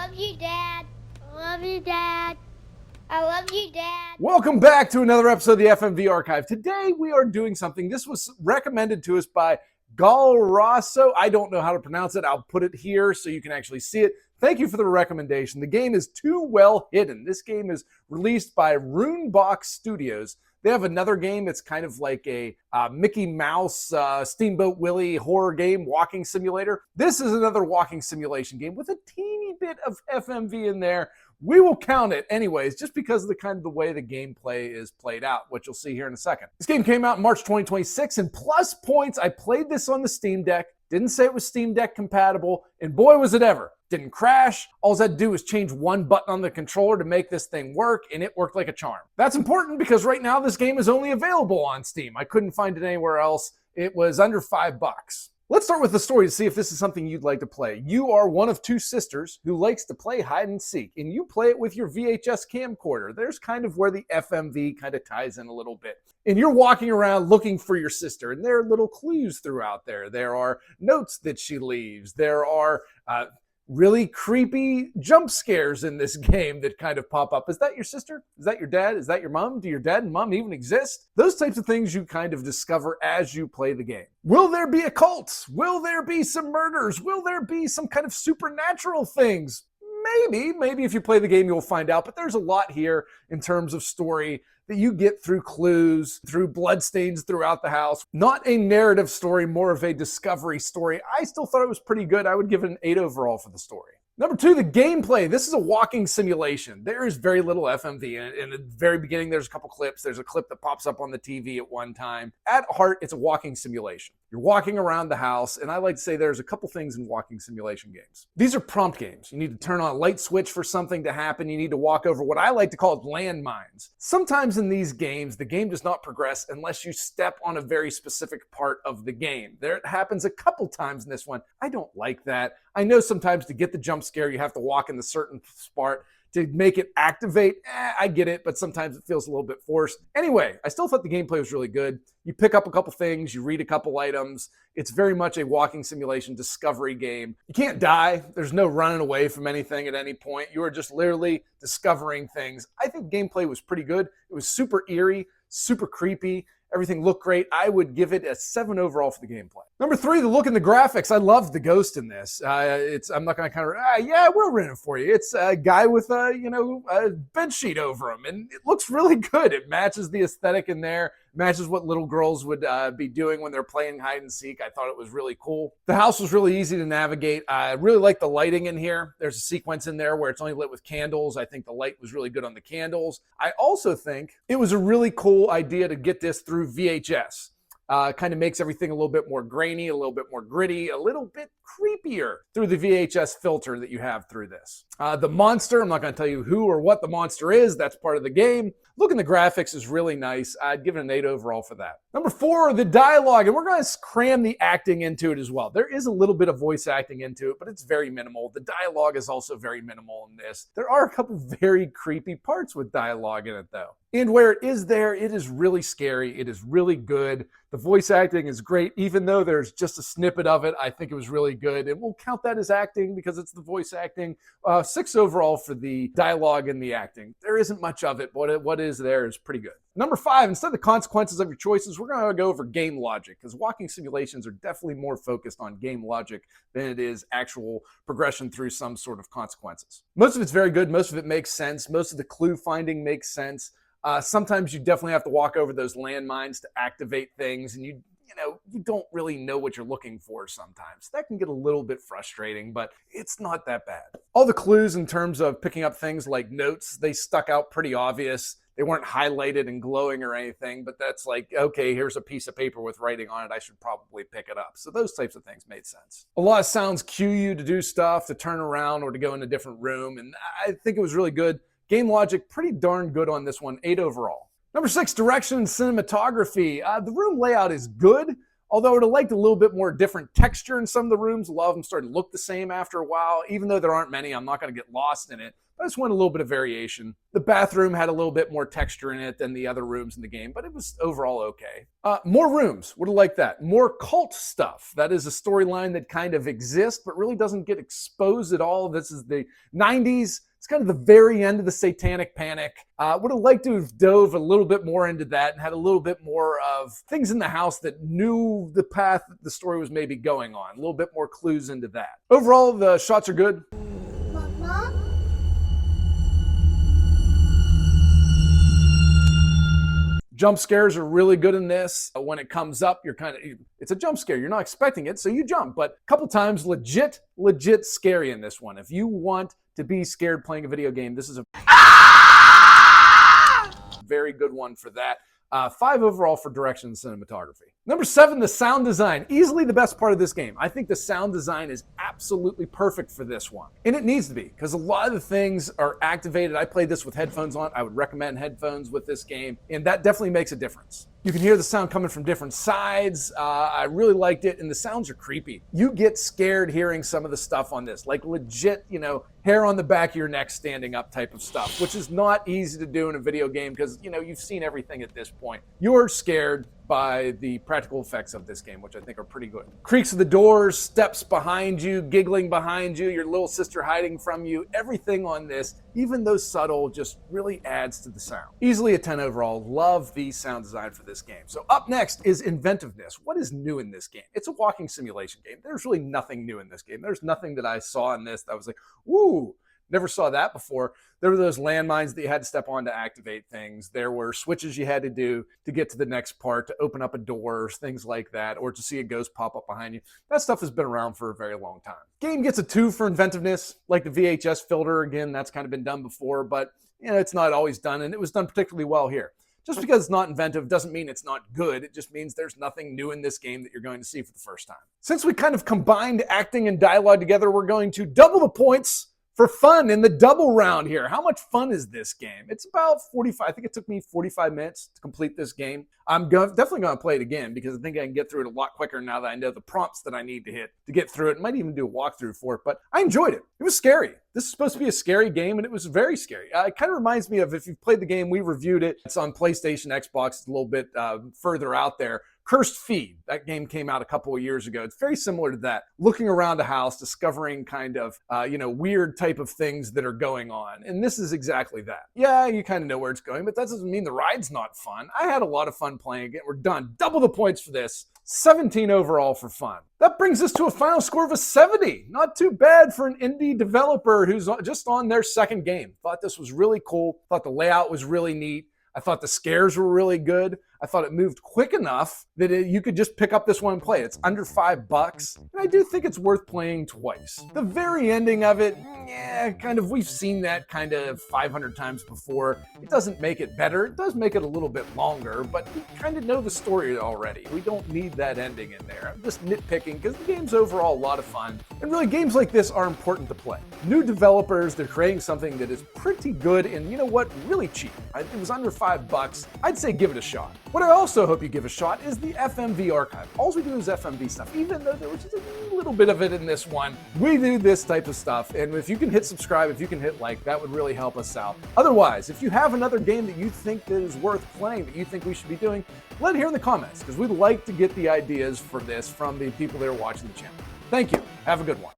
love you, Dad. I love you, Dad. I love you, Dad. Welcome back to another episode of the FMV Archive. Today we are doing something. This was recommended to us by Galrasso. I don't know how to pronounce it. I'll put it here so you can actually see it. Thank you for the recommendation. The game is Too Well Hidden. This game is released by Runebox Studios. They have another game that's kind of like a Mickey Mouse, Steamboat Willie horror game, walking simulator. This is another walking simulation game with a teeny bit of FMV in there. We will count it anyways, just because of the way the gameplay is played out, which you'll see here in a second. This game came out in March 2026, and plus points, I played this on the Steam Deck, didn't say it was Steam Deck compatible, and boy was it ever. Didn't crash. All I had to do was change one button on the controller to make this thing work, and it worked like a charm. That's important because right now this game is only available on Steam. I couldn't find it anywhere else. It was under $5. Let's start with the story to see if this is something you'd like to play. You are one of two sisters who likes to play hide and seek, and you play it with your VHS camcorder. There's kind of where the FMV kind of ties in a little bit. And you're walking around looking for your sister, and there are little clues throughout there. There are notes that she leaves. There are really creepy jump scares in this game that kind of pop up. Is that your sister? Is that your dad? Is that your mom? Do your dad and mom even exist? Those types of things you kind of discover as you play the game. Will there be a cult? Will there be some murders? Will there be some kind of supernatural things? Maybe if you play the game, you'll find out. But there's a lot here in terms of story that you get through clues, through bloodstains throughout the house. Not a narrative story, more of a discovery story. I still thought it was pretty good. I would give it an 8 overall for the story. Number 2, the gameplay. This is a walking simulation. There is very little FMV. In the very beginning, there's a couple clips. There's a clip that pops up on the TV at one time. At heart, it's a walking simulation. You're walking around the house, and I like to say there's a couple things in walking simulation games. These are prompt games. You need to turn on a light switch for something to happen. You need to walk over what I like to call landmines. Sometimes in these games, the game does not progress unless you step on a very specific part of the game. It happens a couple times in this one. I don't like that. I know sometimes to get the jump scare, you have to walk in the certain spot to make it activate. I get it, but sometimes it feels a little bit forced. Anyway, I still thought the gameplay was really good. You pick up a couple things, you read a couple items. It's very much a walking simulation discovery game. You can't die. There's no running away from anything at any point. You are just literally discovering things. I think gameplay was pretty good. It was super eerie, super creepy. Everything looked great. I would give it a 7 overall for the gameplay. Number 3, the look and the graphics. I love the ghost in this. I'm not going to kind of, yeah, we'll rent it for you. It's a guy with a bed sheet over him, and it looks really good. It matches the aesthetic in there, matches what little girls would be doing when they're playing hide and seek. I thought it was really cool. The house was really easy to navigate. I really like the lighting in here. There's a sequence in there where it's only lit with candles. I think the light was really good on the candles. I also think it was a really cool idea to get this through VHS. Kind of makes everything a little bit more grainy, a little bit more gritty, a little bit creepier through the VHS filter that you have through this. The monster, I'm not going to tell you who or what the monster is. That's part of the game. Look at the graphics is really nice. I'd give it an 8 overall for that. Number 4, the dialogue, and we're going to cram the acting into it as well. There is a little bit of voice acting into it, but it's very minimal. The dialogue is also very minimal in this. There are a couple very creepy parts with dialogue in it, though. And where it is there, it is really scary. It is really good. The voice acting is great. Even though there's just a snippet of it, I think it was really good. And we'll count that as acting because it's the voice acting. 6 overall for the dialogue and the acting. There isn't much of it, but what is there is pretty good. Number 5, instead of the consequences of your choices, we're going to go over game logic because walking simulations are definitely more focused on game logic than it is actual progression through some sort of consequences. Most of it's very good. Most of it makes sense. Most of the clue finding makes sense. Sometimes you definitely have to walk over those landmines to activate things, and you don't really know what you're looking for sometimes. That can get a little bit frustrating, but it's not that bad. All the clues in terms of picking up things like notes, they stuck out pretty obvious. They weren't highlighted and glowing or anything, but that's like, okay, here's a piece of paper with writing on it. I should probably pick it up. So those types of things made sense. A lot of sounds cue you to do stuff, to turn around or to go in a different room, and I think it was really good. Game logic, pretty darn good on this one, 8 overall. Number 6, direction and cinematography. The room layout is good. Although I would have liked a little bit more different texture in some of the rooms. A lot of them started to look the same after a while. Even though there aren't many, I'm not going to get lost in it. I just want a little bit of variation. The bathroom had a little bit more texture in it than the other rooms in the game, but it was overall okay. More rooms, would have liked that. More cult stuff. That is a storyline that kind of exists, but really doesn't get exposed at all. This is the 90s. It's kind of the very end of the Satanic Panic. Would have liked to have dove a little bit more into that and had a little bit more of things in the house that knew the path that the story was maybe going on. A little bit more clues into that. Overall, the shots are good. Mama? Jump scares are really good in this. When it comes up, it's a jump scare. You're not expecting it, so you jump. But a couple times, legit scary in this one. If you want to be scared playing a video game, this is a very good one for that. 5 overall for direction and cinematography. Number 7, the sound design. Easily the best part of this game. I think the sound design is absolutely perfect for this one. And it needs to be, because a lot of the things are activated. I played this with headphones on. I would recommend headphones with this game, and that definitely makes a difference. You can hear the sound coming from different sides. I really liked it, and the sounds are creepy. You get scared hearing some of the stuff on this, like legit, hair on the back of your neck standing up type of stuff, which is not easy to do in a video game because, you've seen everything at this point. You're scared by the practical effects of this game, which I think are pretty good. Creaks of the doors, steps behind you, giggling behind you, your little sister hiding from you, everything on this, even though subtle, just really adds to the sound. Easily a 10 overall. Love the sound design for this game. So up next is Inventiveness. What is new in this game? It's a walking simulation game. There's really nothing new in this game. There's nothing that I saw in this that was like, woo, never saw that before. There were those landmines that you had to step on to activate things. There were switches you had to do to get to the next part, to open up a door, things like that, or to see a ghost pop up behind you. That stuff has been around for a very long time. Game gets a 2 for inventiveness, like the VHS filter. Again, that's kind of been done before, but it's not always done, and it was done particularly well here. Just because it's not inventive doesn't mean it's not good. It just means there's nothing new in this game that you're going to see for the first time. Since we kind of combined acting and dialogue together, we're going to double the points for fun in the double round here. How much fun is this game? It's about 45. I think it took me 45 minutes to complete this game. I'm definitely going to play it again because I think I can get through it a lot quicker now that I know the prompts that I need to hit to get through it. Might even do a walkthrough for it, but I enjoyed it. It was scary. This is supposed to be a scary game, and it was very scary. It kind of reminds me of, if you've played the game, we reviewed it. It's on PlayStation, Xbox. It's a little bit further out there. Cursed Feed. That game came out a couple of years ago. It's very similar to that. Looking around a house, discovering kind of, weird type of things that are going on. And this is exactly that. Yeah, you kind of know where it's going, but that doesn't mean the ride's not fun. I had a lot of fun playing it. We're done. Double the points for this. 17 overall for fun. That brings us to a final score of a 70. Not too bad for an indie developer who's just on their second game. Thought this was really cool. Thought the layout was really neat. I thought the scares were really good. I thought it moved quick enough that you could just pick up this one and play it. It's under $5, and I do think it's worth playing twice. The very ending of it, we've seen that kind of 500 times before. It doesn't make it better. It does make it a little bit longer, but we kind of know the story already. We don't need that ending in there. I'm just nitpicking because the game's overall a lot of fun, and really games like this are important to play. New developers, they're creating something that is pretty good and, really cheap. It was under $5. I'd say give it a shot. What I also hope you give a shot is the FMV archive. All we do is FMV stuff, even though there was just a little bit of it in this one. We do this type of stuff, and if you can hit subscribe, if you can hit like, that would really help us out. Otherwise, if you have another game that you think that is worth playing, that you think we should be doing, let it hear in the comments, because we'd like to get the ideas for this from the people that are watching the channel. Thank you. Have a good one.